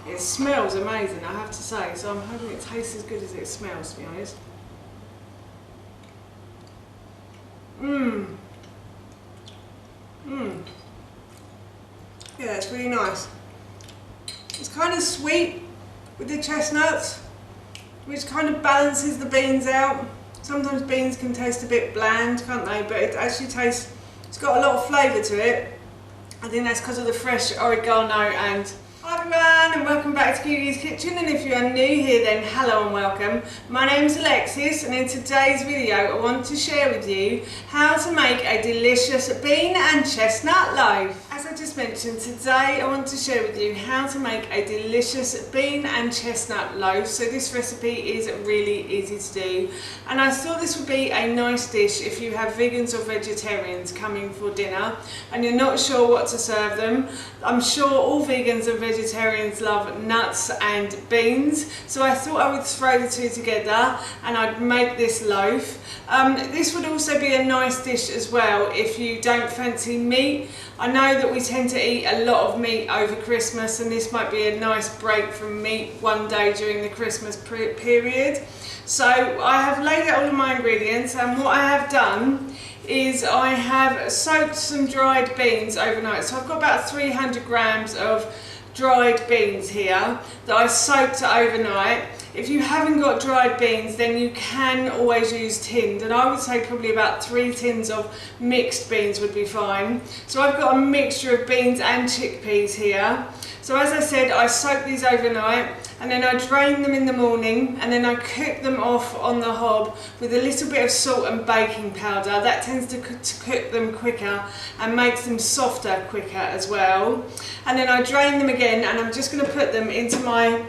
It smells amazing, I have to say, so I'm hoping it tastes as good as it smells, to be honest. Yeah, it's really nice. It's kind of sweet with the chestnuts, which kind of balances the beans out. Sometimes beans can taste a bit bland, can't they? But it actually tastes, it's got a lot of flavour to it. I think that's because of the fresh oregano and... Hi everyone and welcome back to Cuties Kitchen, and if you are new here then hello and welcome. My name is Alexis, and in today's video I want to share with you how to make a delicious bean and chestnut loaf. As I just mentioned, today I want to share with you how to make a delicious bean and chestnut loaf. So this recipe is really easy to do, and I thought this would be a nice dish if you have vegans or vegetarians coming for dinner and you're not sure what to serve them. I'm sure all vegans and vegetarians love nuts and beans, so I thought I would throw the two together and I'd make this loaf. This would also be a nice dish as well if you don't fancy meat. I know that we tend to eat a lot of meat over Christmas, and this might be a nice break from meat one day during the Christmas period. So I have laid out all of my ingredients, and what I have done is I have soaked some dried beans overnight. So I've got about 300 grams of dried beans here that I soaked overnight. If you haven't got dried beans, then you can always use tinned, and I would say probably about 3 tins of mixed beans would be fine. So I've got a mixture of beans and chickpeas here. So as I said, I soak these overnight, and then I drain them in the morning, and then I cook them off on the hob with a little bit of salt and baking powder. That tends to cook them quicker and makes them softer quicker as well. And then I drain them again, and I'm just going to put them into my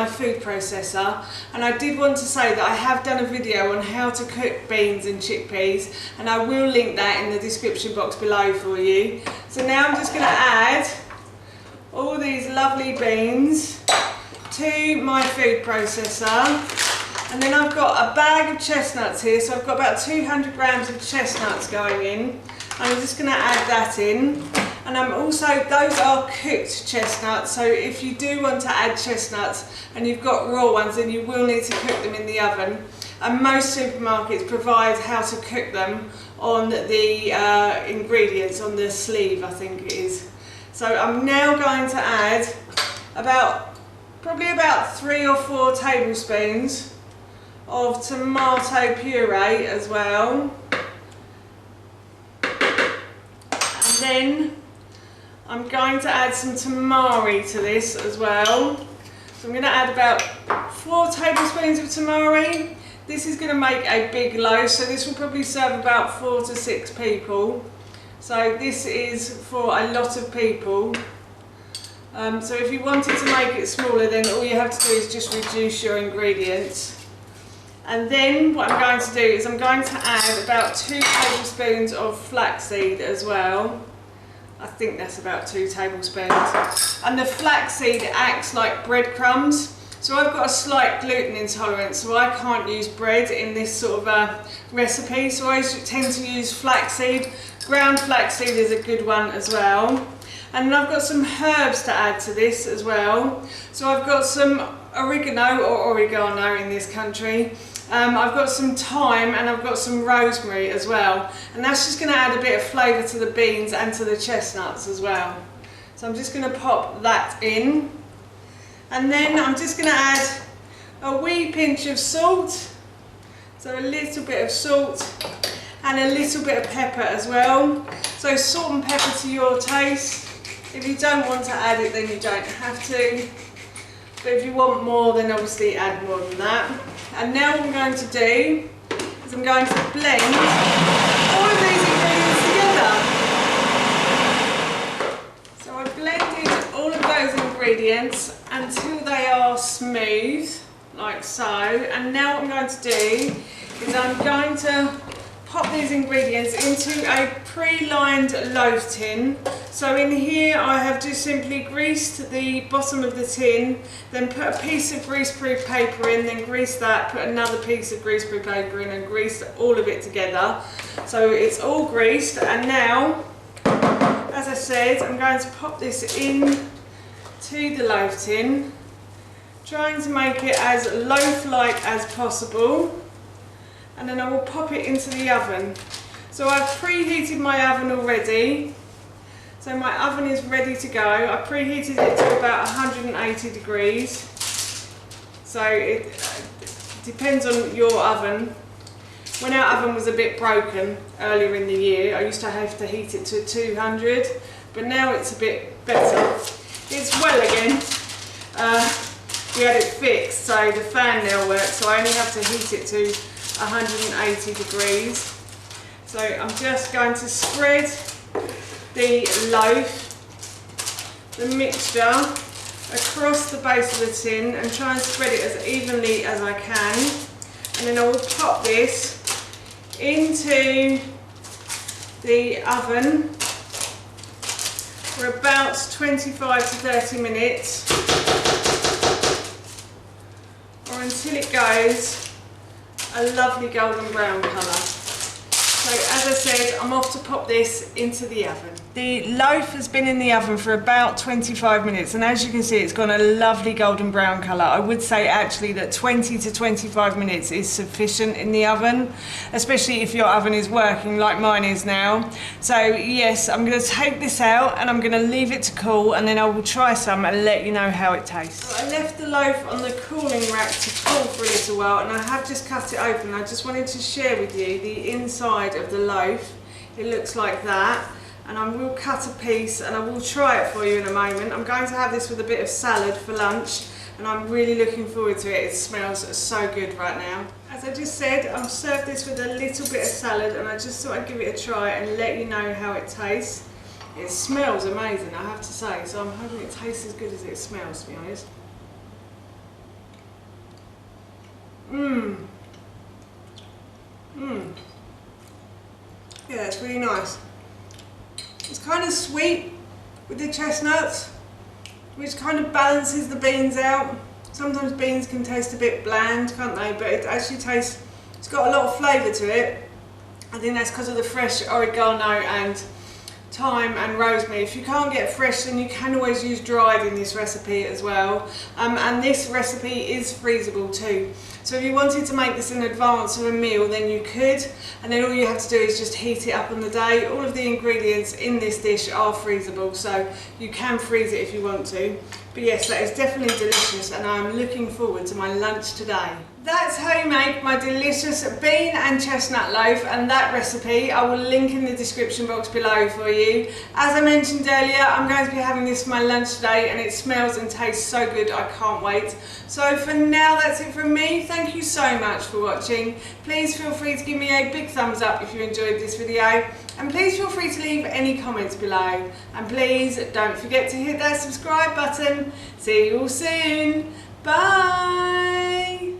food processor. And I did want to say that I have done a video on how to cook beans and chickpeas, and I will link that in the description box below for you. So now I'm just going to add all these lovely beans to my food processor, and then I've got a bag of chestnuts here, so I've got about 200 grams of chestnuts going in, and I'm just going to add that in. And I'm also, those are cooked chestnuts, so if you do want to add chestnuts and you've got raw ones, then you will need to cook them in the oven, and most supermarkets provide how to cook them on the ingredients on the sleeve, I think it is. So I'm now going to add probably about 3 or 4 tablespoons of tomato puree as well. And then I'm going to add some tamari to this as well. So I'm going to add about 4 tablespoons of tamari. This is going to make a big loaf, so this will probably serve about 4 to 6 people. So this is for a lot of people. So if you wanted to make it smaller, then all you have to do is just reduce your ingredients. And then what I'm going to do is I'm going to add about 2 tablespoons of flaxseed as well. I think that's about 2 tablespoons. And the flaxseed acts like breadcrumbs. So I've got a slight gluten intolerance, so I can't use bread in this sort of recipe. So I tend to use flaxseed. Ground flaxseed is a good one as well. And I've got some herbs to add to this as well. So I've got some oregano, or oregano in this country. I've got some thyme, and I've got some rosemary as well. And that's just going to add a bit of flavour to the beans and to the chestnuts as well. So I'm just going to pop that in. And then I'm just going to add a wee pinch of salt. So a little bit of salt and a little bit of pepper as well. So salt and pepper to your taste. If you don't want to add it, then you don't have to. But if you want more, then obviously add more than that. And now what I'm going to do is I'm going to blend all of these ingredients together. So I've blended all of those ingredients until they are smooth, like so. And now what I'm going to do is I'm going to pop these ingredients into a pre-lined loaf tin. So in here I have just simply greased the bottom of the tin, then put a piece of greaseproof paper in, then grease that, put another piece of greaseproof paper in, and grease all of it together. So it's all greased, and now, as I said, I'm going to pop this in to the loaf tin, trying to make it as loaf-like as possible, and then I will pop it into the oven. So I've preheated my oven already, so my oven is ready to go. I preheated it to about 180 degrees, so it depends on your oven. When our oven was a bit broken earlier in the year, I used to have to heat it to 200, but now it's a bit better. It's well again. We had it fixed, so the fan now works, so I only have to heat it to 180 degrees. So I'm just going to spread the loaf, the mixture, across the base of the tin and try and spread it as evenly as I can. And then I will pop this into the oven for about 25 to 30 minutes, or until it goes a lovely golden brown colour. So as I said, I'm off to pop this into the oven. The loaf has been in the oven for about 25 minutes, and as you can see, it's got a lovely golden brown colour. I would say actually that 20 to 25 minutes is sufficient in the oven, especially if your oven is working like mine is now. So yes, I'm going to take this out and I'm going to leave it to cool, and then I will try some and let you know how it tastes. So I left the loaf on the cooling rack to cool for a little while, and I have just cut it open. I just wanted to share with you the inside of the loaf. It looks like that. And I will cut a piece and I will try it for you in a moment. I'm going to have this with a bit of salad for lunch, and I'm really looking forward to it. It smells so good right now. As I just said, I've served this with a little bit of salad, and I just thought I'd give it a try and let you know how it tastes. It smells amazing, I have to say, so I'm hoping it tastes as good as it smells, to be honest. Yeah, it's really nice. It's kind of sweet with the chestnuts, which kind of balances the beans out. Sometimes beans can taste a bit bland, can't they? But it actually tastes, it's got a lot of flavour to it. I think that's because of the fresh oregano and thyme and rosemary. If you can't get fresh, then you can always use dried in this recipe as well. And this recipe is freezable too. So if you wanted to make this in advance of a meal, then you could, and then all you have to do is just heat it up on the day. All of the ingredients in this dish are freezable, so you can freeze it if you want to. But yes, that is definitely delicious, and I'm looking forward to my lunch today. That's how you make my delicious bean and chestnut loaf, and that recipe I will link in the description box below for you. As I mentioned earlier, I'm going to be having this for my lunch today, and it smells and tastes so good, I can't wait. So for now, that's it from me. Thank you so much for watching. Please feel free to give me a big thumbs up if you enjoyed this video, and please feel free to leave any comments below. And please don't forget to hit that subscribe button. See you all soon. Bye.